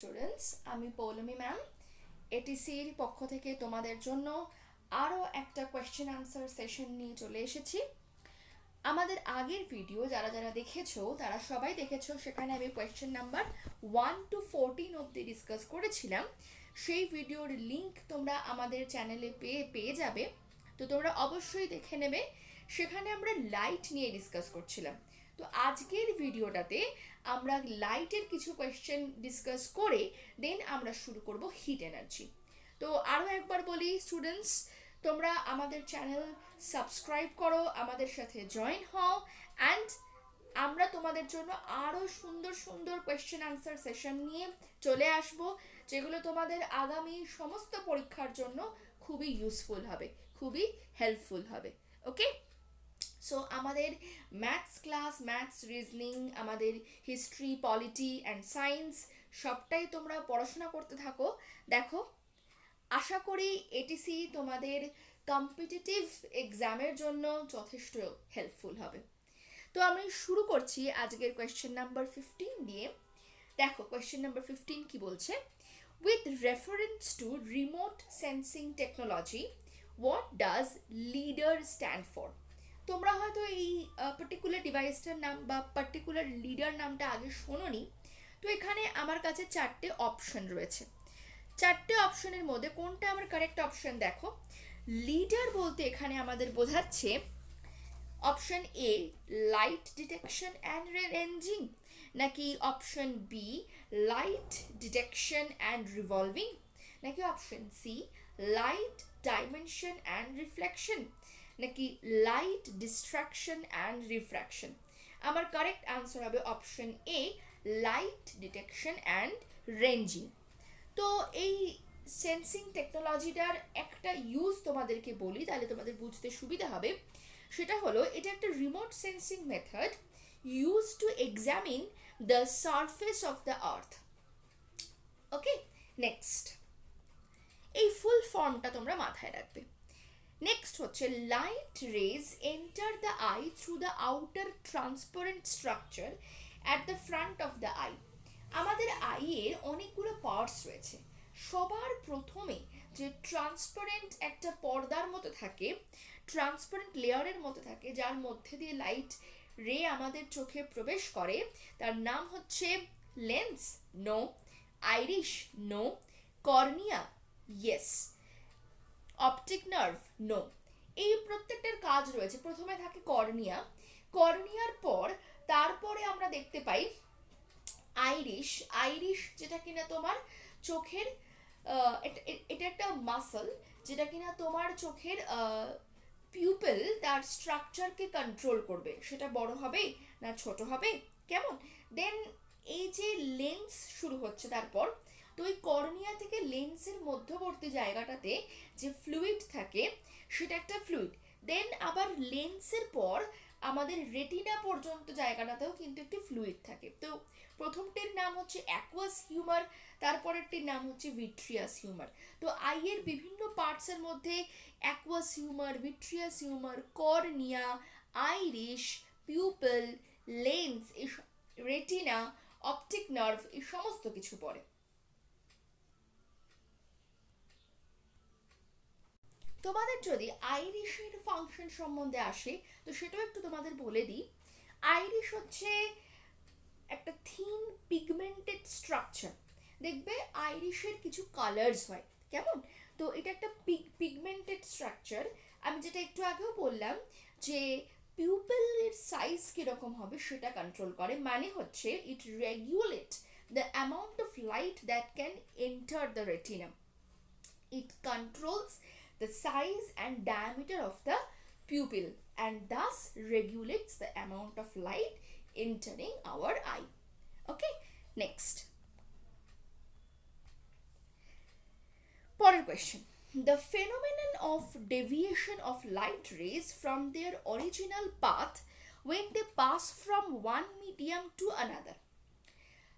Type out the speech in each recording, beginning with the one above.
Students, আমি Poulami ma'am এটিসির পক্ষ থেকে তোমাদের জন্য আরও একটা কোয়েশ্চেন আনসার সেশন নিয়ে চলে এসেছি। আমাদের আগের ভিডিও যারা যারা দেখেছো তারা সবাই দেখেছো, সেখানে আমি কোয়েশ্চেন নাম্বার 1 to 14 অবধি ডিসকাস করেছিলাম। সেই ভিডিওর লিংক তোমরা আমাদের চ্যানেলে পেয়ে যাবে, তো তোমরা অবশ্যই দেখে নেবে। সেখানে আমরা লাইট নিয়ে ডিসকাস করছিলাম। তো আজকের ভিডিওটাতে আমরা লাইটের কিছু কোয়েশ্চেন ডিসকাস করে দেন আমরা শুরু করব হিট এনার্জি। তো আরও একবার বলি স্টুডেন্টস, তোমরা আমাদের চ্যানেল সাবস্ক্রাইব করো, আমাদের সাথে জয়েন হও, অ্যান্ড আমরা তোমাদের জন্য আরও সুন্দর সুন্দর কোয়েশ্চেন আনসার সেশন নিয়ে চলে আসব, যেগুলো তোমাদের আগামী সমস্ত পরীক্ষার জন্য খুবই ইউজফুল হবে, খুবই হেল্পফুল হবে। ওকে, সো আমাদের ম্যাথস ক্লাস, ম্যাথস, রিজনিং, আমাদের হিস্ট্রি, পলিটি অ্যান্ড সায়েন্স সবটাই তোমরা পড়াশোনা করতে থাকো। দেখো, আশা করি এটিসি তোমাদের কম্পিটিটিভ এক্সামের জন্য যথেষ্ট হেল্পফুল হবে। তো আমি শুরু করছি আজকের কোয়েশ্চেন নাম্বার 15 দিয়ে। দেখো কোয়েশ্চেন নাম্বার 15 কি বলছে, with reference to remote sensing technology what does leader stand for. তোমরা হয়তো এই পার্টিকুলার ডিভাইসটার নাম বা পার্টিকুলার লিডার নামটা আগে শোনোনি। তো এখানে আমার কাছে 4টে অপশন রয়েছে। 4টে অপশনের মধ্যে কোনটা আমার কারেক্ট অপশন? দেখো, লিডার বলতে এখানে আমাদের বোঝাচ্ছে option A light detection and ranging, নাকি option B light detection and revolving, নাকি option C light dimension and reflection, নাকি লাইট ডিস্ট্রাকশন অ্যান্ড রিফ্র্যাকশন। আমার কারেক্ট আনসার হবে option A light detection and ranging. তো এই সেন্সিং টেকনোলজিটার একটা use তোমাদেরকে বলি, তাহলে তোমাদের বুঝতে সুবিধা হবে। সেটা হলো, এটা একটা remote sensing method use to examine the surface of the earth. Okay, next, এই ফুল ফর্মটা তোমরা মাথায় রাখবে। নেক্সট হচ্ছে light rays enter the eye through the outer transparent structure at the front of the eye. আমাদের আইয়ের অনেকগুলো parts রয়েছে। সবার প্রথমে যে ট্রান্সপারেন্ট একটা পর্দার মতো থাকে, ট্রান্সপারেন্ট লেয়ারের মতো থাকে, যার মধ্যে দিয়ে লাইট রে আমাদের চোখে প্রবেশ করে, তার নাম হচ্ছে lens, no. Iris, no. Cornea, yes. Optic nerve, no. এই প্রত্যেকটার কাজ রয়েছে। প্রথমে থাকে কর্নিয়া, কর্নিয়ার পর তারপরে আমরা দেখতে পাই আইরিশ। আইরিশ যেটা কিনা তোমার চোখের এটা একটা মাসল, যেটা কিনা তোমার চোখের পিউপেল তার স্ট্রাকচারকে কন্ট্রোল করবে, সেটা বড় হবে না ছোট হবে, কেমন। দেন এই যে লেন্স শুরু হচ্ছে তারপর, তো ওই কর্নিয়া থেকে লেন্সের মধ্যবর্তী জায়গাটাতে যে ফ্লুইড থাকে সেটা একটা ফ্লুইড। দেন আবার লেন্সের পর আমাদের রেটিনা পর্যন্ত জায়গাটাতেও কিন্তু একটি ফ্লুইড থাকে। তো প্রথমটির নাম হচ্ছে অ্যাকুয়াস হিউমার, তারপরেরটির নাম হচ্ছে ভিট্রিয়াস হিউমার। তো আইয়ের বিভিন্ন পার্টসের মধ্যে aqueous humour, vitreous humour, cornea, iris, pupil, lens, retina, optic nerve, এই সমস্ত কিছু পড়ে। তোমাদের যদি আইরিশের ফাংশন সম্বন্ধে আসে, তো সেটাও একটু তোমাদের বলে দিই। আইরিশ হচ্ছে একটা থিন পিগমেন্টেড স্ট্রাকচার। দেখবে আইরিশের কিছু কালার্স হয়, কেমন। তো এটা একটা পিগমেন্টেড স্ট্রাকচার। আমি যেটা একটু আগেও বললাম যে পিউপেলের সাইজ কিরকম হবে সেটা কন্ট্রোল করে, মানে হচ্ছে it regulate the amount of light that can enter the retina. It controls the size and diameter of the pupil and thus regulates the amount of light entering our eye. Okay, next. Pore question. The phenomenon of deviation of light rays from their original path when they pass from one medium to another.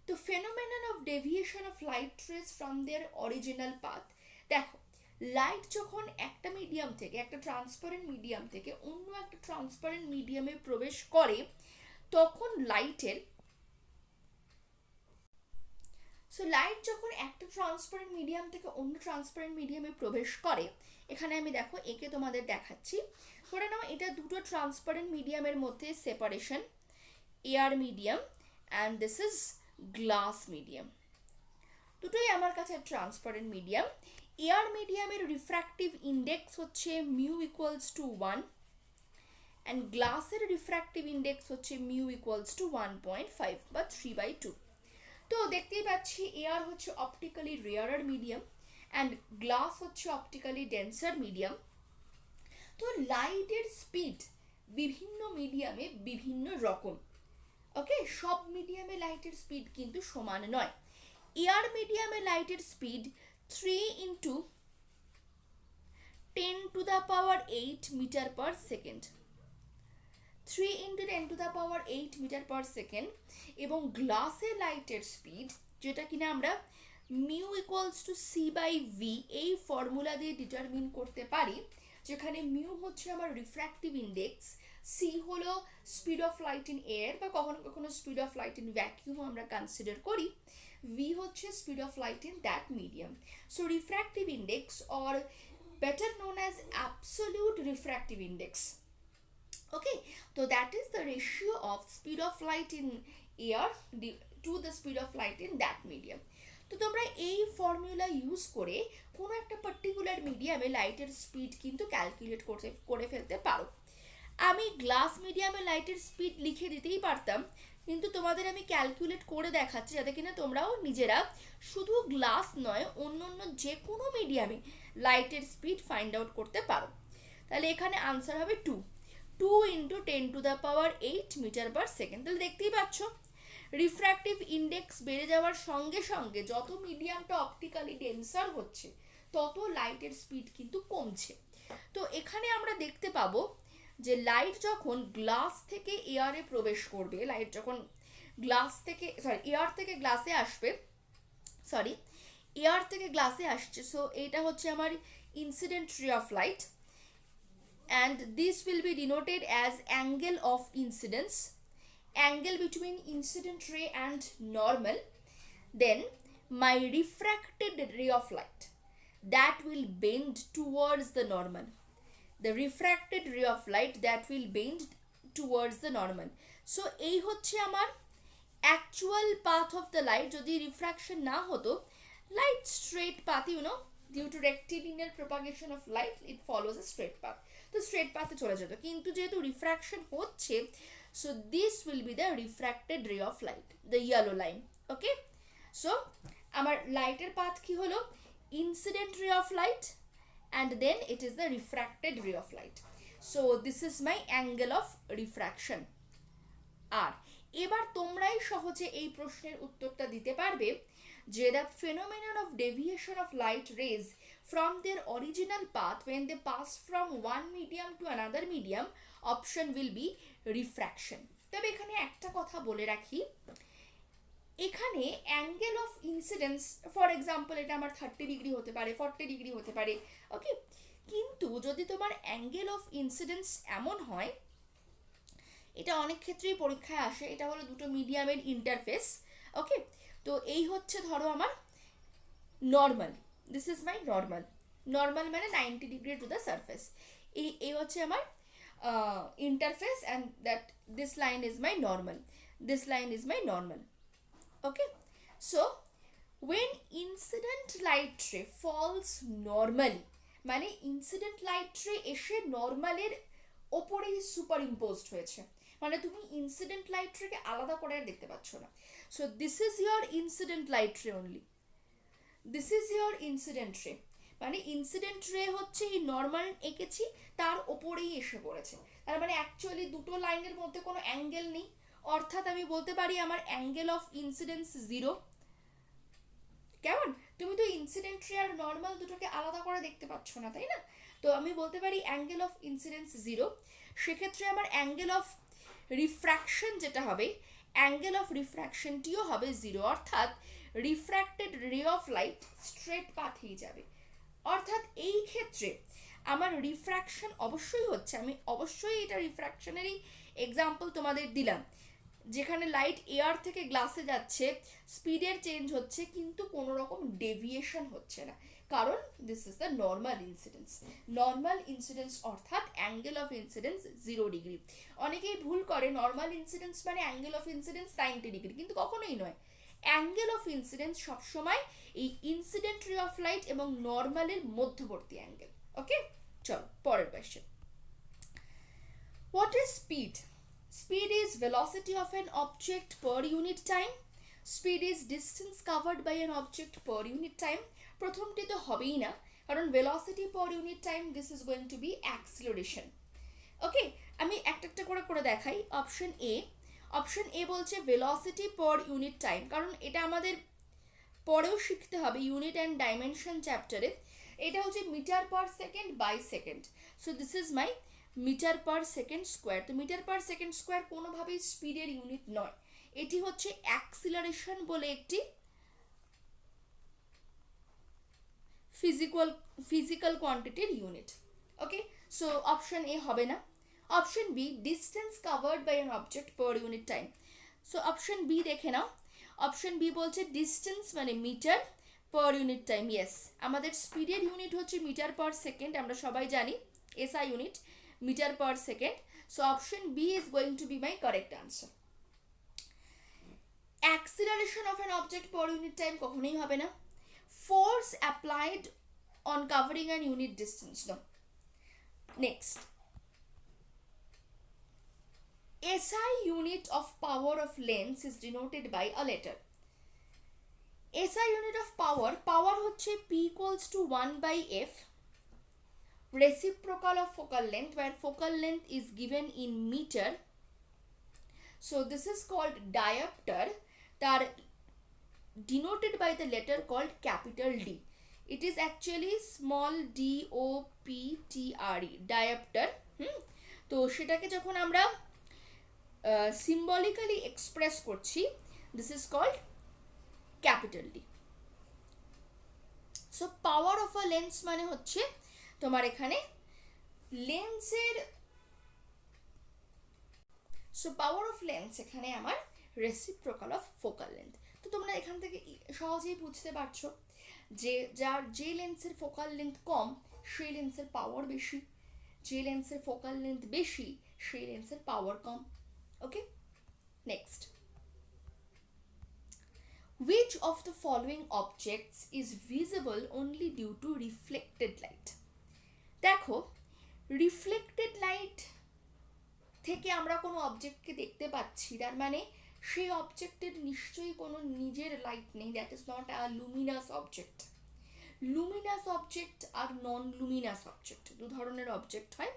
The phenomenon of deviation of light rays from their original path. দেখো, light যখন একটা medium থেকে, একটা transparent medium থেকে অন্য একটা transparent মিডিয়ামে প্রবেশ করে, তখন সো লাইট যখন একটা ট্রান্সপারেন্ট মিডিয়াম থেকে অন্য ট্রান্সপারেন্ট মিডিয়ামে প্রবেশ করে, এখানে আমি দেখো একে তোমাদের দেখাচ্ছি। ধরে নাও এটা দুটো ট্রান্সপারেন্ট মিডিয়ামের মধ্যে separation, air medium and this is glass medium. দুটোই আমার কাছে ট্রান্সপারেন্ট মিডিয়াম। এয়ার মিডিয়ামের রিফ্র্যাক্টিভ ইন্ডেক্স হচ্ছে মিউ ইকুয়ালস টু 1 অ্যান্ড গ্লাসের রিফ্র্যাক্টিভ ইন্ডেক্স হচ্ছে মিউ ইকুয়ালস টু 1.5 বা 3/2। তো দেখতেই পাচ্ছি এয়ার হচ্ছে অপটিক্যালি রেয়ারার মিডিয়াম অ্যান্ড গ্লাস হচ্ছে অপটিক্যালি ডেন্সার মিডিয়াম। তো লাইটের স্পিড বিভিন্ন মিডিয়ামে বিভিন্ন রকম। ওকে, সব মিডিয়ামে লাইটের স্পিড কিন্তু সমান নয়। এয়ার মিডিয়ামে লাইটের speed 3 × 10⁸ metre per second, 3 × 10⁸ metre per second. এবং গ্লাসে লাইটের স্পিড, যেটা কিনা আমরা মিউ ইকুয়ালস টু c/v এই ফর্মুলা দিয়ে ডিটারমিন করতে পারি, যেখানে মিউ হচ্ছে আমার রিফ্র্যাক্টিভ ইন্ডেক্স, সি হলো speed of light in air বা কখনো কখনো speed of light in vacuum আমরা কনসিডার করি, ভি হচ্ছে speed of light in that medium. So refractive index or better known as absolute refractive index. Okay, so that is the ratio of speed of light in air to the speed of light in that medium. তো তোমরা এই formula use করে কোনো একটা particular মিডিয়ামে লাইটের speed কিন্তু calculate করে ফেলতে পারো। আমি গ্লাস মিডিয়ামে লাইটের স্পিড লিখে দিতেই পারতাম, কিন্তু তোমাদের আমি ক্যালকুলেট করে দেখাচ্ছি যাতে কিনা তোমরাও নিজেরা শুধু গ্লাস নয় অন্য অন্য যে কোনো মিডিয়ামে লাইটের স্পিড ফাইন্ড আউট করতে পারো। তাহলে এখানে আনসার হবে 2 × 10⁸ মিটার পার সেকেন্ড। তাহলে দেখতেই পাচ্ছ রিফ্র্যাক্টিভ ইন্ডেক্স বেড়ে যাওয়ার সঙ্গে সঙ্গে যত মিডিয়ামটা অপটিক্যালি ডেন্সার হচ্ছে তত লাইটের স্পিড কিন্তু কমছে। তো এখানে আমরা দেখতে পাবো যে লাইট যখন গ্লাস থেকে এয়ারে প্রবেশ করবে, লাইট যখন এয়ার থেকে গ্লাসে আসবে, এয়ার থেকে গ্লাসে আসছে, সো এটা হচ্ছে আমার incident ray of light and this will be denoted as angle of incidence, angle between incident ray and normal. Then my refracted ray of light that will bend towards the normal, the refracted ray of light that will bend towards the normal. So এই হচ্ছে আমার actual path of the light. যদি refraction না হতো, light straight path, you know, due to rectilinear propagation of light it follows a straight path, তো straight পাথে চলে যেত। কিন্তু যেহেতু রিফ্র্যাকশন হচ্ছে, so this will be the refracted ray of light, the yellow line. Okay, so আমার লাইটের path কি হলো incident ray of light and then it is the refracted ray of light. So this is my angle of refraction. আর এবার তোমরাই সহজে এই প্রশ্নের উত্তরটা দিতে পারবে যে the phenomenon of deviation of light rays from their original path when they pass from one medium to another medium, option will be refraction. তবে এখানে একটা কথা বলে রাখি, এখানে angle of incidence for example এটা আমার 30° হতে পারে, 40° হতে পারে। ওকে, কিন্তু যদি তোমার অ্যাঙ্গেল অফ ইনসিডেন্স এমন হয়, এটা অনেক ক্ষেত্রেই পরীক্ষায় আসে, এটা হলো দুটো মিডিয়ামের ইন্টারফেস। ওকে, তো এই হচ্ছে ধরো আমার normal, this is my normal, normal মানে 90° টু দ্য সারফেস। এই হচ্ছে আমার interface and that this line is my normal, this line is my normal. Okay, so when incident light ray falls normally, মানে ইনসিডেন্ট লাইট রে এসে নর্মালের ওপরেই super imposed হয়েছে, মানে তুমি ইনসিডেন্ট লাইট রেকে আলাদা করে আর দেখতে পাচ্ছ না। So this is your incident light ray only, this is your incident ray, মানে ইনসিডেন্ট রে হচ্ছে এই নর্মাল এঁকেছি তার ওপরেই এসে পড়েছে। তার মানে অ্যাকচুয়ালি দুটো লাইনের মধ্যে কোনো অ্যাঙ্গেল নেই, অর্থাৎ আমি বলতে পারি আমার অ্যাঙ্গেল অফ ইনসিডেন্স 0। কেমন, তুমি তো ইনসিডেন্ট রে আর নর্মাল দুটোকে আলাদা করে দেখতে পাচ্ছ না, তাই না? তো আমি বলতে পারি অ্যাঙ্গেল অফ ইনসিডেন্স 0। সেক্ষেত্রে আমার অ্যাঙ্গেল অফ রিফ্র্যাকশন যেটা হবে, অ্যাঙ্গেল অফ রিফ্র্যাকশনটিও হবে 0, অর্থাৎ refracted ray of light straight পাথেই যাবে। অর্থাৎ এই ক্ষেত্রে আমার রিফ্র্যাকশন অবশ্যই হচ্ছে, আমি অবশ্যই এটা রিফ্র্যাকশনেরই এক্সাম্পল তোমাদের দিলাম, যেখানে লাইট এয়ার থেকে গ্লাসে যাচ্ছে, স্পিডের চেঞ্জ হচ্ছে কিন্তু কোনো রকম ডেভিয়েশন হচ্ছে না, কারণ this is the normal incidence. Normal incidence অর্থাৎ অ্যাঙ্গেল অফ ইনসিডেন্স 0 ডিগ্রি। অনেকেই ভুল করে নর্মাল ইনসিডেন্স মানে অ্যাঙ্গেল অফ ইনসিডেন্স 90 ডিগ্রি, কিন্তু কখনোই নয়। অ্যাঙ্গেল অফ ইনসিডেন্স সবসময় এই ইনসিডেন্ট রে অফ লাইট এবং নর্মালের মধ্যবর্তী অ্যাঙ্গেল। ওকে, চলো পরের question. What is speed? Speed is velocity of an object per unit time. Speed is distance covered by an object per unit time. প্রথমটি তো হবেই না, কারণ velocity per unit time, this is going to be acceleration. ওকে, আমি একটা একটা করে করে দেখাই। অপশন এ বলছে velocity per unit time, কারণ এটা আমাদের পরেও শিখতে হবে ইউনিট অ্যান্ড ডাইমেনশন চ্যাপ্টারে। এটা হচ্ছে metre per second by second. So this is my metre per second square. তো মিটার পার সেকেন্ড স্কোয়ার কোনোভাবেই স্পিডের ইউনিট নয়, এটি হচ্ছে অ্যাক্সিলারেশন বলে একটি ফিজিক্যাল কোয়ান্টিটির unit. Okay, so option A হবে না। Option B, distance covered by an object per unit time. So option B দেখে নাও। অপশন বি বলছে ডিস্টেন্স মানে metre per unit time. Yes, আমাদের স্পিডের ইউনিট হচ্ছে মিটার পার সেকেন্ড, আমরা সবাই জানি SI unit metre per second. So option B is going to be my correct answer. Acceleration of an object per unit time কখনোই হবে না। Force applied on covering an unit distance, no. Next, SI unit of power of lens is denoted by a letter. SI unit of power হচ্ছে P equals to 1 by F, reciprocal of focal length, where focal length is given in meter. So this is called diopter, that denoted by the letter called capital D. It is actually small DOPTRE, diopter. তো সেটাকে যখন আমরা symbolically express করছি, this is called capital D. So power of a lens মানে হচ্ছে তোমার এখানে লেন্সের, সো পাওয়ার অফ লেন্স এখানে আমার রেসিপ্রোকাল অফ ফোকাল লেন্থ। তো তোমরা এখান থেকে সহজেই বুঝতে পারছো যে যে লেন্সের ফোকাল লেন্থ কম সেই লেন্সের পাওয়ার বেশি, যে লেন্সের ফোকাল লেন্থ বেশি সেই লেন্সের পাওয়ার কম। ওকে, next, which of the following objects is visible only due to reflected light? দেখো, রিফ্লেক্টেড লাইট থেকে আমরা কোনো অবজেক্টকে দেখতে পাচ্ছি, তার মানে সেই অবজেক্টের নিশ্চয়ই কোনো নিজের লাইট নেই, that is not a luminous object. Luminous object আর নন লুমিনাস অবজেক্ট দু ধরনের অবজেক্ট হয়।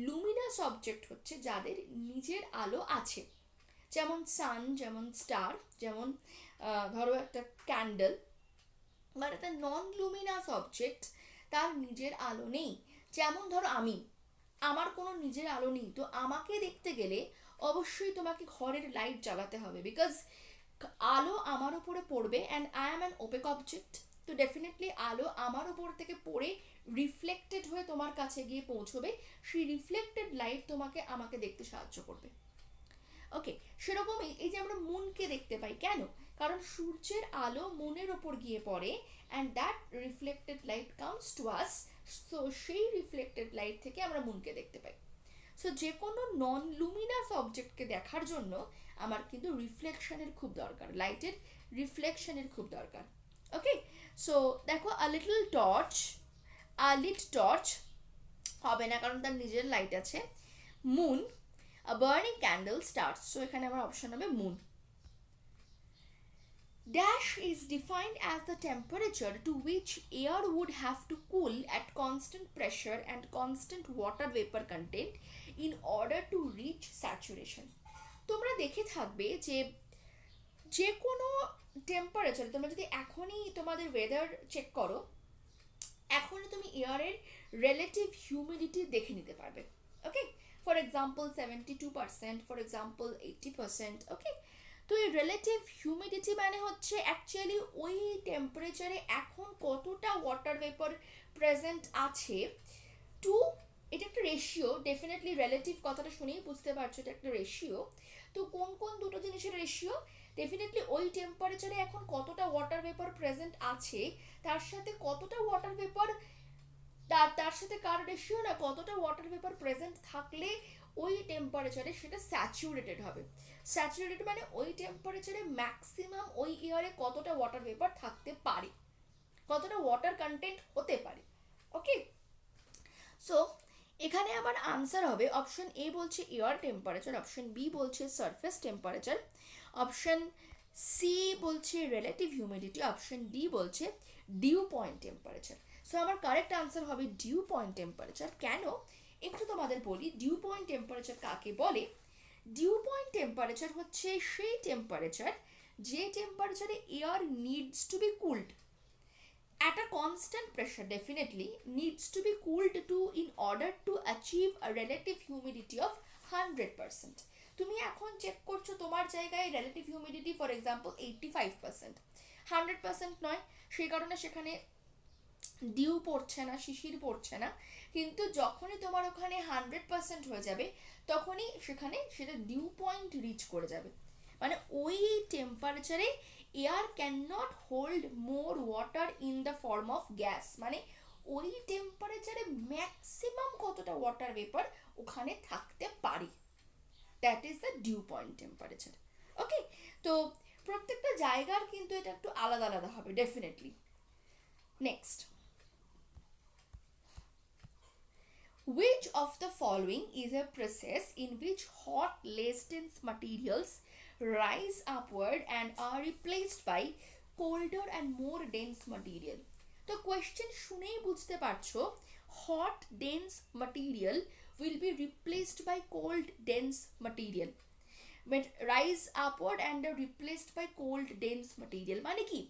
লুমিনাস অবজেক্ট হচ্ছে যাদের নিজের আলো আছে, যেমন সান, যেমন স্টার, যেমন ধরো একটা ক্যান্ডেল। বাট একটা নন লুমিনাস অবজেক্ট, তার নিজের আলো নেই। যেমন ধরো আমার কোনো নিজের আলো নেই, তো আমাকে দেখতে গেলে অবশ্যই তোমাকে ঘরের লাইট জ্বালাতে হবে, বিকজ আলো আমার উপরে পড়বে and I am an opaque object. তো ডেফিনেটলি আলো আমার উপর থেকে পড়ে রিফ্লেক্টেড হয়ে তোমার কাছে গিয়ে পৌঁছবে, সেই রিফ্লেক্টেড লাইট আমাকে দেখতে সাহায্য করবে। ওকে, সেরকমই এই যে আমরা মুনকে দেখতে পাই, কেন? কারণ সূর্যের আলো মুনের ওপর গিয়ে পড়ে and that reflected light comes to us. So সেই রিফ্লেক্টেড লাইট থেকে আমরা মুনকে দেখতে পাই। সো যে কোনো নন লুমিনাস অবজেক্টকে দেখার জন্য আমার কিন্তু রিফ্লেকশনের খুব দরকার, লাইটের রিফ্লেকশনের খুব দরকার। ওকে, সো দেখো লিট টর্চ হবে না, কারণ তার নিজের লাইট আছে। Moon, a burning candle, stars. So এখানে আমার অপশন হবে moon. Dash is defined as the temperature to which air would have to cool at constant pressure and constant water vapor content in order to reach saturation. তোমরা দেখে থাকবে যে কোনো temperature, তোমরা যদি এখনই তোমাদের ওয়েদার চেক করো, এখনই তুমি এয়ারের রিলেটিভ হিউমিডিটি দেখে নিতে পারবে। ওকে, ফর এক্সাম্পল 72%, ফর এক্সাম্পল 80%। ওকে, তো এই রিলেটিভ হিউমিডিটি মানে হচ্ছে অ্যাকচুয়ালি ওই টেম্পারেচারে এখন কতটা ওয়াটার ভেপার প্রেজেন্ট আছে টু, এটা একটা রেশিও। ডেফিনেটলি রিলেটিভ কথাটা শুনেই বুঝতে পারছো এটা একটা রেশিও। তো কোন কোন দুটো জিনিসের রেশিও? ডেফিনেটলি ওই টেম্পারেচারে এখন কতটা ওয়াটার ভেপার প্রেজেন্ট আছে তার সাথে কতটা ওয়াটার ভেপার, তার সাথে কার রেশিও না, কতটা ওয়াটার ভেপার প্রেজেন্ট থাকলে ওই টেম্পারেচারে সেটা স্যাচুরেটেড হবে। স্যাচুরেটেড মানে ওই টেম্পারেচারে ম্যাক্সিমাম ওই ইয়ারে কতটা ওয়াটার ভেপার থাকতে পারে, কতটা ওয়াটার কন্টেন্ট হতে পারে। ওকে, সো এখানে আমার আনসার হবে অপশন এ বলছে এয়ার টেম্পারেচার, অপশন বি বলছে সারফেস টেম্পারেচার, অপশন সি বলছে রিলেটিভ হিউমিডিটি, অপশন ডি বলছে ডিউ পয়েন্ট টেম্পারেচার। সো আমার কারেক্ট আনসার হবে ডিউ পয়েন্ট টেম্পারেচার। কেন একটু তোমাদের বলি, ডিউ পয়েন্ট টেম্পারেচার কাকে বলে। ডিউ পয়েন্ট টেম্পারেচার হচ্ছে সেই টেম্পারেচার যে টেম্পারেচারে air needs to be cooled at a constant pressure, definitely needs to be cooled to in order to achieve a relative humidity of 100%. তুমি এখন চেক করছো তোমার জায়গায় রিলেটিভ হিউমিডিটি ফর এক্সাম্পল 85%, 100% নয়, সেই কারণে সেখানে ডিউ পড়ছে না, শিশির পড়ছে না। কিন্তু যখনই তোমার ওখানে 100% হয়ে যাবে তখনই সেখানে সেটা ডিউ পয়েন্ট রিচ করে যাবে, মানে ওই টেম্পারেচারে air can not hold more water in the form of gas, মানে ওই টেম্পারেচারে ম্যাক্সিমাম কতটা ওয়াটার ভেপার ওখানে থাকতে পারে, that is the dew point temperature. Okay, তো প্রত্যেকটা জায়গার কিন্তু এটা একটু আলাদা আলাদা হবে definitely. Next, which of the following is a process in which hot less dense materials rise upward and are replaced by colder and more dense material? তো কোয়েশ্চেন শুনেই বুঝতে পারছো hot dense material will be replaced by cold dense material, but rise upward and are replaced by cold dense material মানে কি,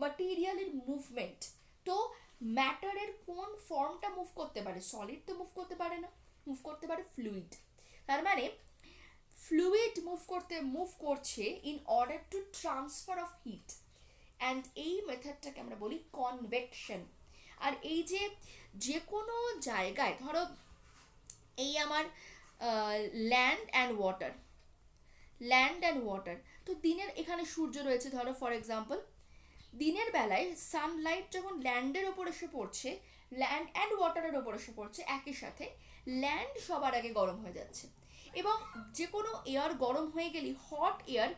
ম্যাটেরিয়ালের movement. তো ম্যাটারের কোন ফর্মটা move করতে পারে, সলিড তো মুভ করতে পারে না, মুভ করতে পারে ফ্লুইড। তার মানে ফ্লুইড মুভ করছে in order to transfer of heat, and এই মেথডটাকে আমরা বলি কনভেকশন। আর এই যে কোনো জায়গায় ধরো এই আমার ল্যান্ড অ্যান্ড ওয়াটার, তো দিনের এখানে সূর্য রয়েছে ধরো ফর এক্সাম্পল, দিনের বেলায় সানলাইট যখন ল্যান্ডের ওপর এসে পড়ছে, ল্যান্ড অ্যান্ড ওয়াটারের ওপর এসে পড়ছে একই সাথে, ল্যান্ড সবার আগে গরম হয়ে যাচ্ছে, এবং যে কোনো এয়ার গরম হয়ে গেলে হট এয়ার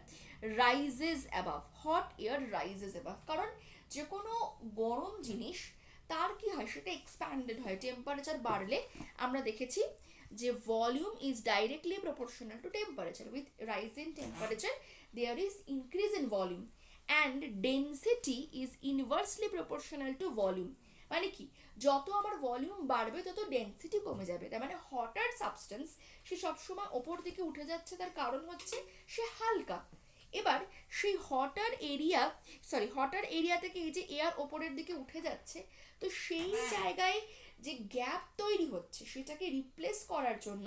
রাইজেস অ্যাবাভ, কারণ যে কোনো গরম জিনিস তার কি হয়, সেটা এক্সপ্যান্ডেড হয়, টেম্পারেচার বাড়লে আমরা দেখেছি যে volume is directly proportional to temperature, with rise in temperature there is increase in volume and density is inversely proportional to volume, মানে কি যত আমার ভলিউম বাড়বে তত ডেন্সিটি কমে যাবে। তার মানে হটার সাবস্টেন্স সে সবসময় ওপর দিকে উঠে যাচ্ছে, তার কারণ হচ্ছে সে হালকা। এবার সেই হটার এরিয়া থেকে এই যে এয়ার ওপরের দিকে উঠে যাচ্ছে, তো সেই জায়গায় যে গ্যাপ তৈরি হচ্ছে সেটাকে রিপ্লেস করার জন্য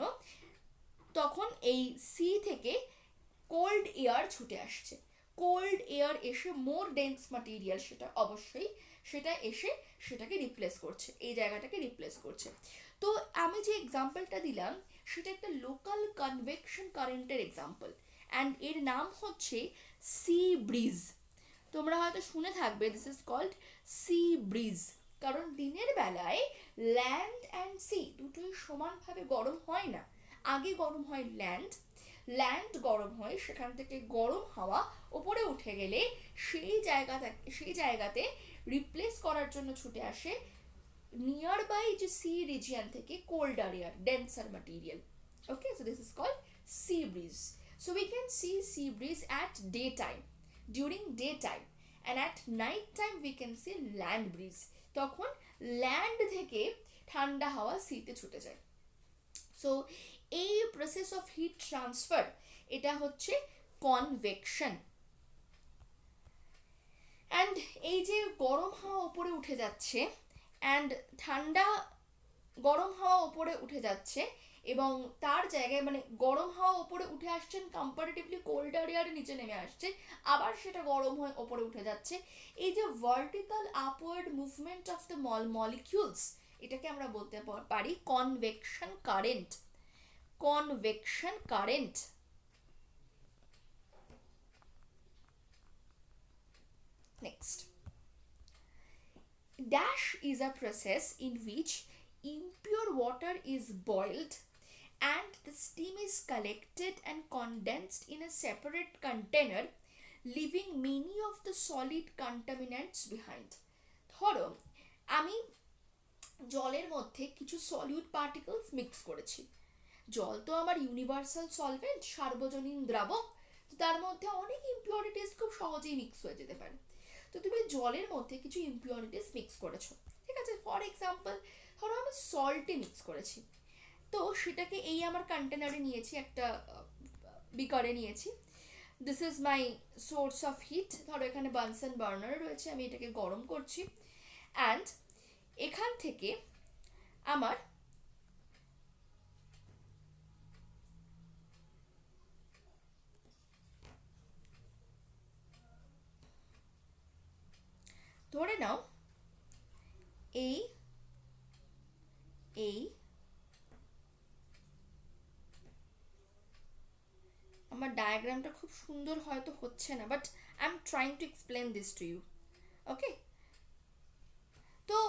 তখন এই সি থেকে কোল্ড এয়ার ছুটে আসছে, কোল্ড এয়ার এসে মোর ডেন্স ম্যাটেরিয়াল সেটা এসে সেটাকে রিপ্লেস করছে, এই জায়গাটাকে রিপ্লেস করছে। তো আমি যে এক্সাম্পলটা দিলাম সেটা একটা লোকাল কনভেকশন কারেন্টের এক্সাম্পল, অ্যান্ড এর নাম হচ্ছে সি ব্রিজ। তোমরা হয়তো শুনে থাকবে this is called sea breeze, কারণ দিনের বেলায় ল্যান্ড অ্যান্ড সি দুটোই সমানভাবে গরম হয় না, আগে গরম হয় ল্যান্ড গরম হয়, সেখান থেকে গরম হাওয়া উপরে উঠে গেলে সেই জায়গাতে রিপ্লেস করার জন্য ছুটে আসে নিয়ার বাই যে সি রিজিয়ন থেকে colder air, denser material. Okay, so this is called sea breeze. So we can see sea breeze at day time, during day time, and at night time we can see land breeze, তখন land থেকে ঠান্ডা হাওয়া সিতে ছুটে যায়। So এই process of heat transfer এটা হচ্ছে কনভেকশন। অ্যান্ড এই যে গরম হাওয়া উপরে উঠে যাচ্ছে অ্যান্ড গরম হাওয়া উপরে উঠে যাচ্ছে, এবং তার জায়গায় মানে গরম হাওয়া উপরে উঠে আসছেন, কম্পারেটিভলি কোল্ডার এয়ার নিচে নেমে আসছে, আবার সেটা গরম হয়ে উপরে উঠে যাচ্ছে। এই যে vertical upward movement of the molecules, এটাকে আমরা বলতে পারি convection current. Next, dash is a process in which impure water is boiled and the steam is collected and condensed in a separate container, leaving many of the solid contaminants behind. ধরো আমি জলের মধ্যে কিছু solute particles mix করেছি। জল তো আমার universal solvent, সার্বজনীন দ্রাবক, তো তার মধ্যে অনেক ইম্পিউরিটিস খুব সহজেই মিক্স হয়ে যেতে পারে। তো তুমি জলের মধ্যে কিছু ইম্পিউরিটিস মিক্স করেছো, ঠিক আছে? ফর এক্সাম্পল ধরো আমি সল্টে মিক্স করেছি, তো সেটাকে এই আমার কন্টেনারে নিয়েছি, একটা বিকারে নিয়েছি। This is my source of heat. ধরো এখানে বানসন বার্নার রয়েছে, আমি এটাকে গরম করছি অ্যান্ড এখান থেকে আমার ধরে নাও এই আমার ডায়াগ্রামটা খুব সুন্দর হয়তো হচ্ছে না, but I am trying to explain this to you. Okay, তো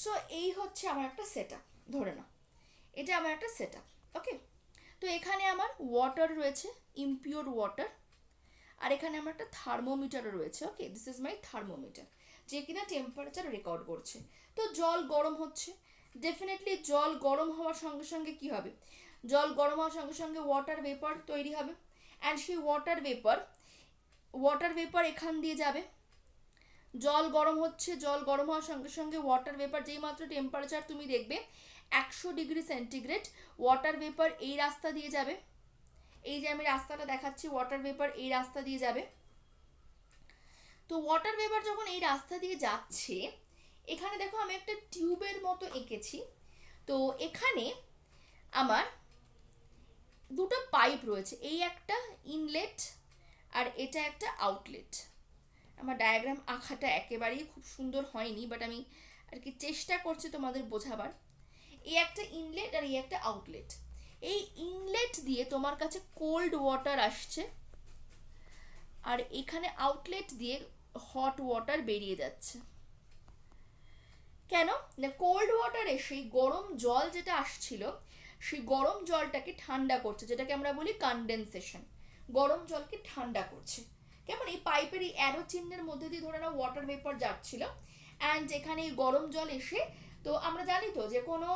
সো এই হচ্ছে আমার একটা সেট আপ, ধরে নাও এটা আমার একটা সেট আপ। ওকে, তো এখানে আমার ওয়াটার রয়েছে, ইমপিওর ওয়াটার, আর এখানে আমার একটা থার্মোমিটারও রয়েছে। ওকে, দিস ইজ মাই থার্মোমিটার, যে কিনা টেম্পারেচার রেকর্ড করছে। তো জল গরম হচ্ছে, ডেফিনেটলি জল গরম হওয়ার সঙ্গে সঙ্গে কি হবে, জল গরম হওয়ার সঙ্গে সঙ্গে ওয়াটার ভেপার তৈরি হবে, অ্যান্ড সেই ওয়াটার ভেপার এখান দিয়ে যাবে। জল গরম হচ্ছে, জল গরম হওয়ার সঙ্গে সঙ্গে ওয়াটার ভেপার, যেই মাত্র টেম্পারেচার তুমি দেখবে 100 ডিগ্রি সেন্টিগ্রেড, ওয়াটার ভেপার এই রাস্তা দিয়ে যাবে। এই যে আমি রাস্তাটা দেখাচ্ছি, ওয়াটার ভেপার এই রাস্তা দিয়ে যাবে। তো ওয়াটার ভেপার যখন এই রাস্তা দিয়ে যাচ্ছে, এখানে দেখো আমি একটা টিউবের মতো এঁকেছি। তো এখানে আমার দুটো পাইপ রয়েছে, এই একটা ইনলেট আর এটা একটা আউটলেট। আমার ডায়াগ্রাম আঁকাটা একেবারেই খুব সুন্দর হয়নি, বাট আমি আর কি চেষ্টা করছি তোমাদের বোঝাবার। এই একটা ইনলেট আর এই একটা আউটলেট। এই ইনলেট দিয়ে তোমার কাছে কোল্ড ওয়াটার আসছে, আর এখানে আউটলেট দিয়ে হট ওয়াটার বেরিয়ে যাচ্ছে। কেন না, কোল্ড ওয়াটার এসে গরম জল যেটা আসছিল, সেই গরম জলটাকে ঠান্ডা করছে, যেটাকে আমরা বলি কনডেনসেশন। গরম জলকে ঠান্ডা করছে। কেমন, এই পাইপের এই অ্যারো চিহ্নের মধ্যে দিয়ে ধরে নাও ওয়াটার ভেপার যাচ্ছিল, অ্যান্ড এখানে এই গরম জল এসে, তো আমরা জানি তো যে কোনো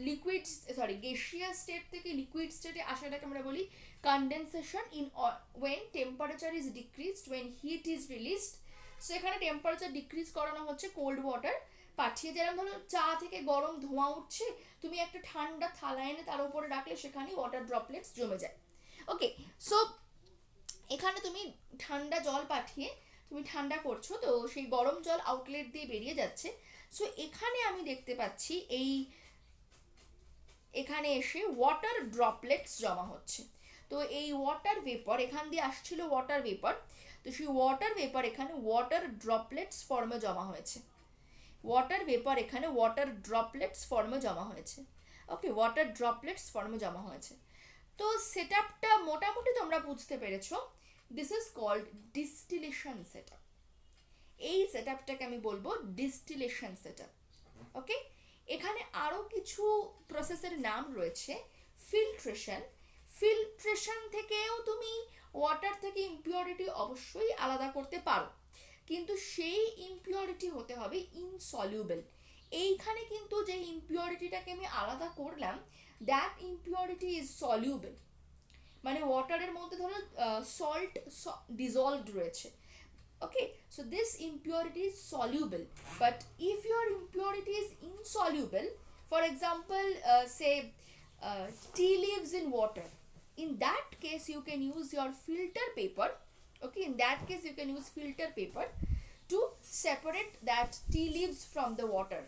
লিকুইড গ্যাসিয়াস স্টেট থেকে লিকুইড স্টেটে আসাটাকে আমরা বলি condensation. In when temperature is decreased, when heat is released, so এখানে টেম্পারেচার ডিক্রিজ করানো হচ্ছে কোল্ড ওয়াটার পাঠিয়ে। যেরকম ধরো চা থেকে গরম ধোঁয়া উঠছে, তুমি একটা ঠান্ডা থালা এনে তার উপরে রাখলে সেখানে ওয়াটার ড্রপলেটস জমে যায়। ওকে, সো এখানে তুমি ঠান্ডা জল পাঠিয়ে তুমি ঠান্ডা করছো, তো সেই গরম জল আউটলেট দিয়ে বেরিয়ে যাচ্ছে। সো এখানে আমি দেখতে পাচ্ছি এখানে এসে ওয়াটার ড্রপলেটস জমা হচ্ছে। তো এই ওয়াটার ভেপার এখান দিয়ে আসছিল ওয়াটার ভেপার, তো সেই ওয়াটার ভেপার এখানে ওয়াটার ড্রপলেটস ফর্মে জমা হয়েছে। ওয়াটার ভেপার এখানে ওয়াটার ড্রপলেটস ফর্মে জমা হয়েছে। ওকে, ওয়াটার ড্রপলেটস ফর্মে জমা হয়েছে। তো সেট আপটা মোটামুটি তোমরা বুঝতে পেরেছো। This is called distillation set up. এই সেট আপটাকে আমি বলবো ডিস্টিলেশন সেট আপ। ওকে, এখানে আরও কিছু প্রসেসের নাম রয়েছে। ফিল্ট্রেশন থেকেও তুমি ওয়াটার থেকে ইমপিউরিটি অবশ্যই আলাদা করতে পারো, কিন্তু সেই ইমপিউরিটি হতে হবে ইনসলিউবল। এইখানে কিন্তু যে ইমপিউরিটিটাকে আমি আলাদা করলাম, দ্যাট ইমপিউরিটি ইজ সলিউবল। মানে ওয়াটারের মধ্যে ধরো সল্ট ডিজলভড রয়েছে। Okay, so this impurity is soluble, but if your impurity is insoluble, for example, say tea leaves in water, In that case you can use your filter paper. Okay, in that case you can use filter paper to separate that tea leaves from the water.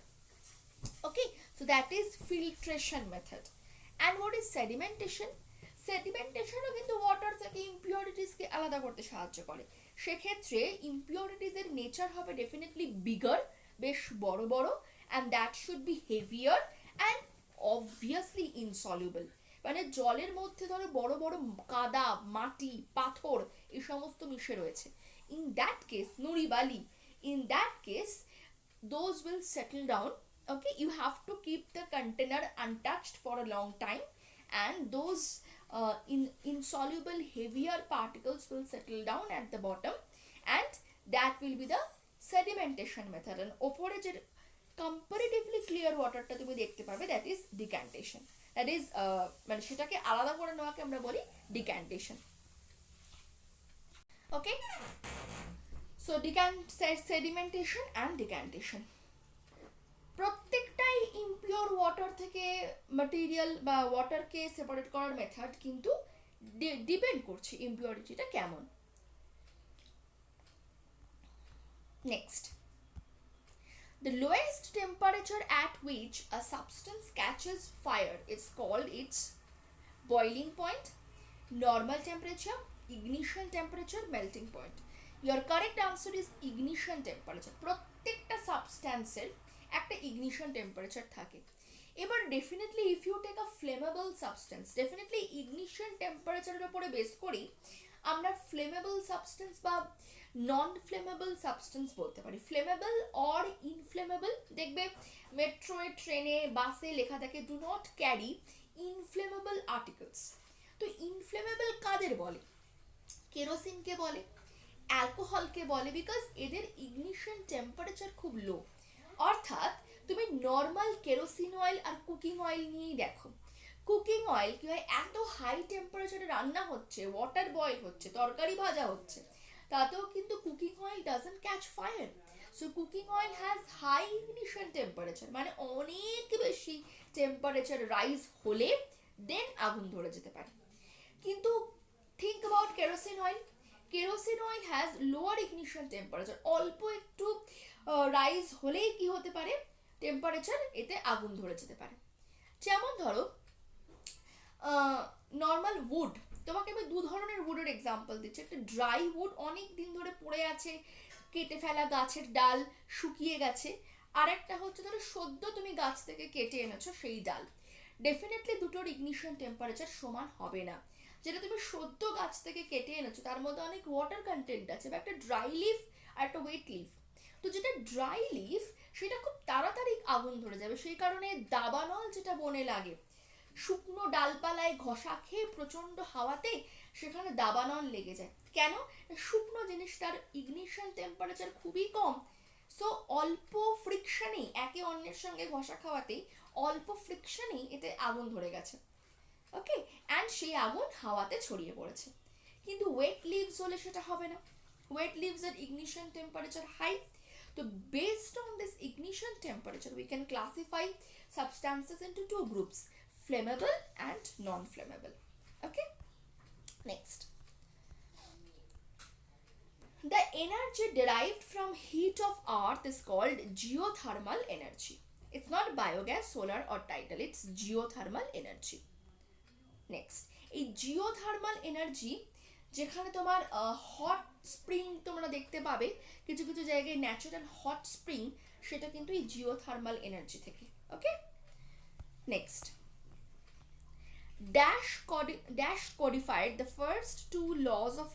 Okay, so that is filtration method. And what is sedimentation? সেডিমেন্টেশনও কিন্তু water থেকে ইম্পিউরিটিসকে আলাদা করতে সাহায্য করে। সেক্ষেত্রে ইম্পিউরিটিসের nature হবে definitely bigger, বেশ বড় বড়, and that should be heavier and obviously insoluble. মানে জলের মধ্যে ধরো বড় বড় কাদা, মাটি, পাথর এই সমস্ত মিশে রয়েছে। ইন দ্যাট কেস, নুড়ি বালি, in that case those will settle down. Okay, you have to keep the container untouched for a long time, and those insoluble heavier particles will settle down at the bottom, and that will be the sedimentation method. And opore je comparatively clear water ta tumi dekhte pabe, that is decantation. That is মানে সেটাকে আলাদা করে নেওয়াকে আমরা বলি decantation. Okay, so sedimentation and decantation. প্রত্যেকটাই impure water থেকে material বা ওয়াটারকে separate করার মেথড কিন্তু ডিপেন্ড করছে ইমপিউরিটিটা কেমন। Next, the lowest temperature at which a substance catches fire is called its boiling point, normal temperature, ignition temperature, melting point. Your correct answer is ignition temperature. প্রত্যেকটা সাবস্ট্যান্সের একটা ignition temperature থাকে। এবার definitely if you take a flammable substance, definitely ignition টেম্পারেচারের উপরে base করি আমরা flammable substance বা নন flammable substance বলতে পারি। ফ্লেমেবল অর ইনফ্লেমেবল, দেখবে মেট্রোয়ে, ট্রেনে, বাসে লেখা থাকে do not carry inflammable articles. তো ইনফ্লেমেবল কাদের বলে? কেরোসিনকে বলে, অ্যালকোহলকে বলে, বিকজ এদের ইগনিশন টেম্পারেচার খুব লো। অর্থাৎ তুমি নর্মাল কেরোসিন অয়েল আর কুকিং অয়েল নিয়েই দেখো, কুকিং অয়েল কি হয়, এত হাই টেম্পারেচারে রান্না হচ্ছে, ওয়াটার বয়েল হচ্ছে, তরকারি ভাজা হচ্ছে, তাতেও কিন্তু cooking oil doesn't catch fire. So cooking oil has high ignition temperature, মানে অনেক বেশি টেম্পারেচার রাইজ হলে দেন আগুন ধরে যেতে পারে। কিন্তু think about kerosene oil, kerosene oil has lower ignition temperature, অল্প একটু রাইজ হলেই কি হতে পারে, টেম্পারেচার এতে আগুন ধরে যেতে পারে। যেমন ধরো নর্মাল উড, তোমাকে আমি দু ধরনের উডের এক্সাম্পল দিচ্ছি। একটা ড্রাই উড, অনেক দিন ধরে পড়ে আছে, কেটে ফেলা গাছের ডাল শুকিয়ে গেছে, আর একটা হচ্ছে ধরো সদ্য তুমি গাছ থেকে কেটে এনেছো সেই ডাল। ডেফিনেটলি দুটোর ইগনিশন টেম্পারেচার সমান হবে না। যেটা তুমি সদ্য গাছ থেকে কেটে এনেছো তার মধ্যে অনেক ওয়াটার কন্টেন্ট আছে, বা একটা ড্রাই লিফ আর একটা ওয়েট লিফ। তো যেটা ড্রাই লিফ সেটা খুব তাড়াতাড়ি আগুন ধরে যাবে, সেই কারণে দাবানল যেটা বনে লাগে, শুকনো ডালপালায় ঘষা খেয়ে প্রচন্ড হাওয়াতে সেখানে দাবানল লেগে যায়। কেন? শুকনো জিনিসটার ইগনিশন টেম্পারেচার খুবই কম, সো অল্প ফ্রিকশনেই, একে অন্যের সঙ্গে ঘষা খাওয়াতেই অল্প ফ্রিকশনেই এতে আগুন ধরে গেছে। ওকে, অ্যান্ড সেই আগুন হাওয়াতে ছড়িয়ে পড়েছে। কিন্তু ওয়েট লিভস হলে সেটা হবে না, ওয়েট লিভস এর ignition temperature high. So based on this ignition temperature, we can classify substances into two groups, flammable and non-flammable. Okay, next. The energy derived from heat of earth is called geothermal energy. It's not biogas, solar or tidal, it's geothermal energy. Next, এই geothermal energy যেখানে তোমার hot spring তোমরা দেখতে পাবে কিছু কিছু জায়গায়, natural hot spring, সেটা কিন্তু এই জিওথার্মাল এনার্জি থেকে। Okay, next, dash codified the first two laws of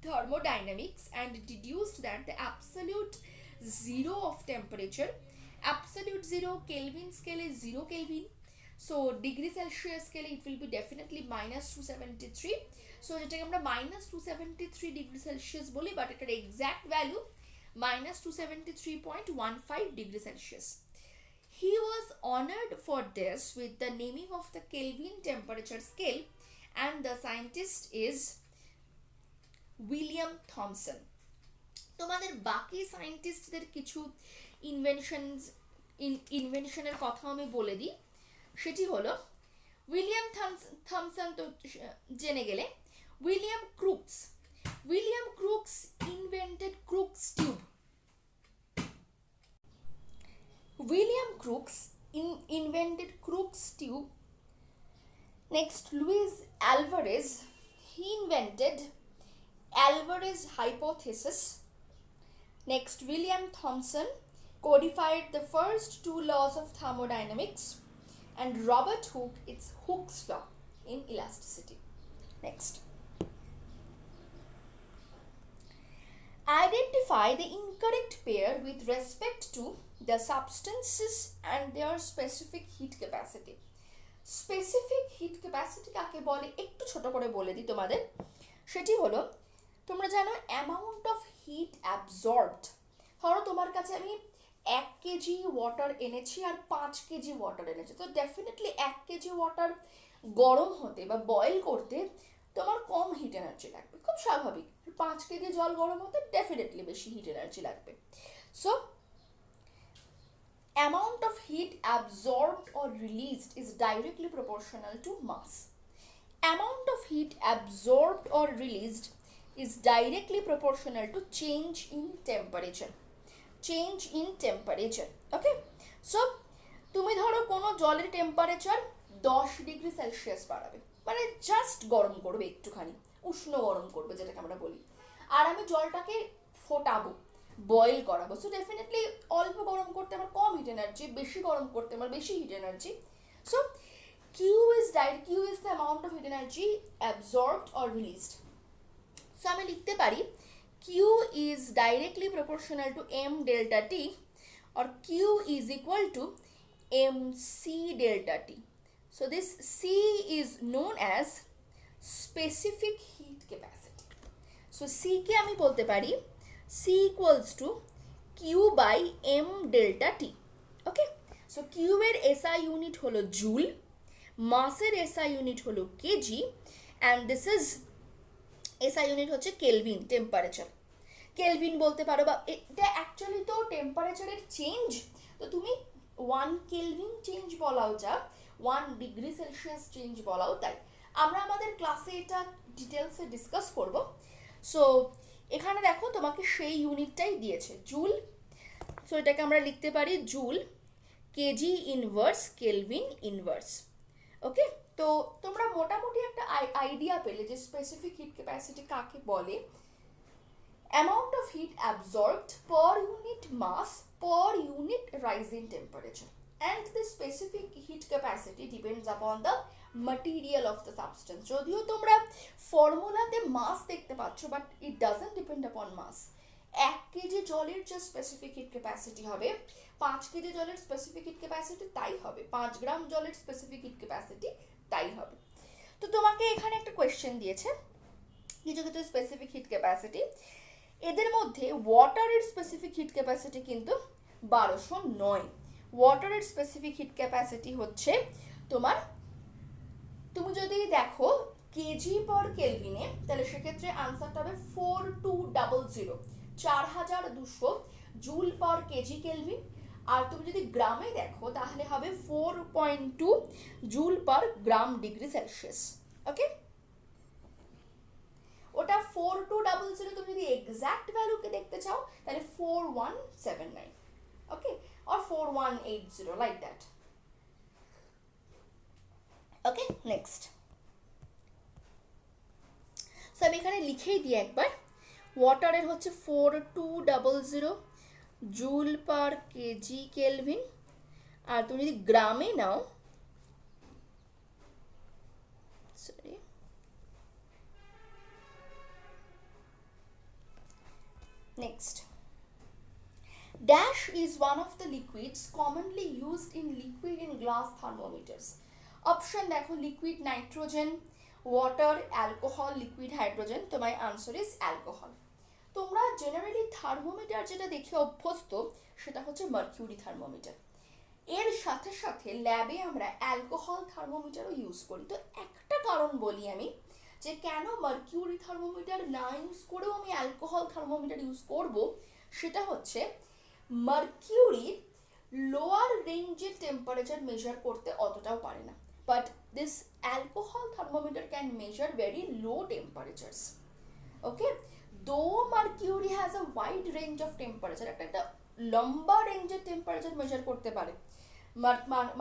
thermodynamics and deduced that the absolute zero of temperature, absolute zero, Kelvin scale is 0 Kelvin, so degree Celsius scale it will be definitely minus 273. So যেটাকে আমরা minus 273 degree Celsius বলি, but এটার exact value minus 273.15 degree Celsius. He was honored for this with the naming of the Kelvin temperature scale, and the scientist is William Thomson. তোমাদের বাকি সায়েন্টিস্টদের কিছু ইনভেনশনের কথা আমি বলে দিই। সেটি হলো উইলিয়াম থমসন তো জেনে গেলে। William crooks invented crooks tube. William Crookes invented Crookes tube. Next, Luis Alvarez, he invented Alvarez hypothesis. Next, William Thomson codified the first two laws of thermodynamics. And Robert Hooke, it's Hooke's law in elasticity. Next, identify the incorrect pair with respect to the substances and their specific heat capacity. Specific hit capacity কাকে বলে একটু ছোট করে বলে দিই তোমাদের। সেটি হলো, তোমরা জানো অ্যামাউন্ট অফ হিট অ্যাবজর্বড। ধরো তোমার কাছে আমি 1 কেজি ওয়াটার এনেছি আর 5 কেজি ওয়াটার এনেছি, তো ডেফিনেটলি 1 কেজি ওয়াটার গরম হতে বা বয়েল করতে তোমার কম হিট এনার্জি লাগবে, খুব স্বাভাবিক। 5 কেজি জল গরম হতে ডেফিনেটলি বেশি হিট এনার্জি লাগবে। So amount of heat absorbed or released is directly proportional to mass. Amount of heat absorbed or released is directly proportional to change in temperature. Okay, so তুমি ধরো কোনো জলের temperature 10 degree Celsius বাড়াবে, মানে just গরম করবে, একটুখানি উষ্ণ গরম করবে যেটাকে আমরা বলি, আর আমি জলটাকে ফোটাবো, বয়েল করাবো। সো ডেফিনেটলি অল্প গরম করতে আমার কম হিট এনার্জি, বেশি গরম করতে আমার বেশি hit energy. So Q is the amount of heat energy absorbed or released. So আমি লিখতে পারি Q is directly proportional to m delta T, or Q is equal to mc delta T. So this C is known as specific heat capacity. So C কে আমি বলতে পারি C equals to Q by m delta T. Okay, so Q এর SI unit হলো joule, মাসের SI unit হলো KG, and this is SI unit হচ্ছে kelvin, temperature. Kelvin বলতে পারো, বা এটা অ্যাকচুয়ালি তো টেম্পারেচারের চেঞ্জ, তো তুমি 1 কেলভিন চেঞ্জ বলাও যা, 1 ডিগ্রি সেলসিয়াস চেঞ্জ বলাও তাই। আমরা আমাদের ক্লাসে এটা ডিটেলসে ডিসকাস করব। সো এখানে দেখো তোমাকে সেই ইউনিটটাই দিয়েছে, জুল। সো এটাকে আমরা লিখতে পারি joule, KG inverse, kelvin inverse. Okay, তো তোমরা মোটামুটি একটা আইডিয়া পেলে যে স্পেসিফিক হিট ক্যাপাসিটি কাকে বলে। Amount of heat absorbed per unit mass per unit rise in temperature, and the specific heat capacity depends upon the material of the substance. যদিও তোমরা ফর্মুলাতে মাস দেখতে পাচ্ছ, বাট ইট ডাজন্ট ডিপেন্ড আপন মাস। 1 KG জলের যে specific hit capacity হবে, 5 KG জলের specific hit capacity তাই হবে, 5 গ্রাম জলের স্পেসিফিক হিট ক্যাপাসিটি তাই হবে। তো তোমাকে এখানে একটা কোয়েশ্চেন দিয়েছে, কিছু কিছু স্পেসিফিক হিট ক্যাপাসিটি, এদের মধ্যে ওয়াটারের স্পেসিফিক হিট ক্যাপাসিটি কিন্তু 1200 নয়। ওয়াটারের স্পেসিফিক হিট ক্যাপাসিটি হচ্ছে তোমার, তুমি যদি দেখো কেজি পার কেলভিনে, তাহলে সেক্ষেত্রে আনসারটা হবে 4200, 4200 জুল পার কেজি কেলভিন। আর তুমি যদি গ্রামে দেখো তাহলে হবে 4.2 joule per gram degree celsius. Okay, ওটা 4200, তুমি যদি এক্সাক্ট ভ্যালুকে দেখতে চাও তাহলে 4179, okay, or 4180, like that. Okay, next. So আমি এখানে লিখেই দিই একবার, ওয়াটারের হচ্ছে 4200 জুল পার কেজি কেলভিন, আর তুমি যদি গ্রামে নাও, sorry, next. Dash is one of the liquids commonly used in liquid in glass thermometers. Option দেখো, liquid nitrogen, water, alcohol, liquid hydrogen. তো my answer is alcohol. তোমরা জেনারেলি থার্মোমিটার যেটা দেখে অভ্যস্ত সেটা হচ্ছে মার্কিউরি থার্মোমিটার। এর সাথে সাথে ল্যাবে আমরা অ্যালকোহল থার্মোমিটারও ইউজ করি। তো একটা কারণ বলি আমি, যে কেন মার্কিউরি থার্মোমিটার না ইউজ করেও আমি অ্যালকোহল থার্মোমিটার ইউজ করব, সেটা হচ্ছে মার্কিউরি লোয়ার রেঞ্জের টেম্পারেচার মেজার করতে অতটাও পারে না, but this alcohol thermometer can measure very low temperatures. Okay, though mercury has a wide range of temperature, একটা লম্বা রেঞ্জের টেম্পারেচার মেজার করতে পারে,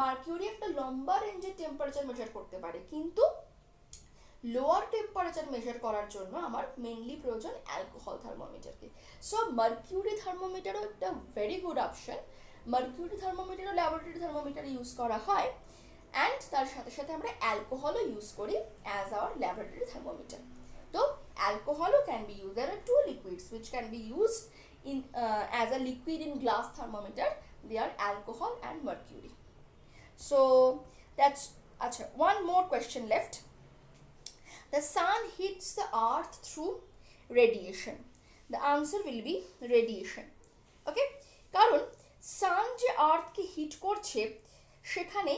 মার্কিউরি একটা লম্বা রেঞ্জের টেম্পারেচার মেজার করতে পারে, কিন্তু লোয়ার টেম্পারেচার মেজার করার জন্য আমার মেনলি প্রয়োজন অ্যালকোহল থার্মোমিটারকে। সো মার্কিউরি থার্মোমিটারও একটা ভেরি গুড অপশন। মার্কিউরি থার্মোমিটারও ল্যাবরেটরি থার্মোমিটার ইউজ করা হয়, অ্যান্ড তার সাথে সাথে আমরা অ্যালকোহলও ইউজ করি অ্যাজ আওয়ার ল্যাবরেটরি থার্মোমিটার। তো অ্যালকোহলও can be use, there are two liquids which can be used in as a liquid in glass thermometer. They are alcohol and mercury. So that's acha, one more question left. The sun hits the earth through radiation. The answer will be radiation. Okay, কারণ সান যে আর্থকে hit করছে সেখানে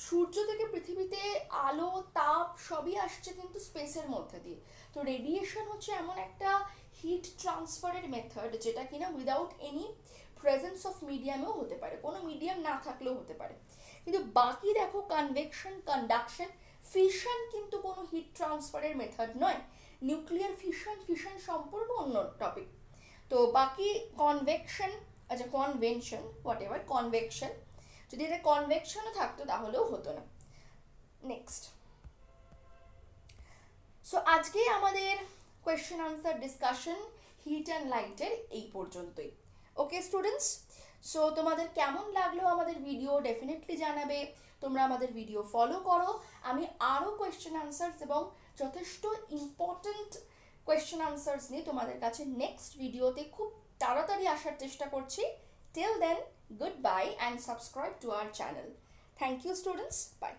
সূর্য থেকে পৃথিবীতে আলো তাপ সবই আসছে কিন্তু স্পেসের মধ্যে দিয়ে। তো রেডিয়েশন হচ্ছে এমন একটা হিট ট্রান্সফারের মেথড যেটা কিনা উইদাউট এনি প্রেজেন্স অফ মিডিয়ামেও হতে পারে, কোনো মিডিয়াম না থাকলেও হতে পারে। কিন্তু বাকি দেখো কনভেকশন, কন্ডাকশন, ফিশন কিন্তু কোনো হিট ট্রান্সফারের মেথড নয়। নিউক্লিয়ার ফিশন সম্পূর্ণ অন্য টপিক। তো বাকি কনভেকশন, আচ্ছা কনভেনশন হোয়াট এভার, কনভেকশন, যদি এটা কনভেকশনও থাকতো তাহলেও হতো না। নেক্সট, সো আজকে আমাদের question answer discussion heat and লাইটের এই পর্যন্তই। ওকে স্টুডেন্টস, সো তোমাদের কেমন লাগলো আমাদের ভিডিও ডেফিনেটলি জানাবে। তোমরা আমাদের ভিডিও ফলো করো, আমি আরও কোয়েশ্চেন আনসার্স এবং যথেষ্ট ইম্পর্ট্যান্ট কোয়েশ্চেন আনসার্স নিয়ে তোমাদের কাছে নেক্সট ভিডিওতে খুব তাড়াতাড়ি আসার চেষ্টা করছি। Till then, goodbye and subscribe to our channel. Thank you students. Bye.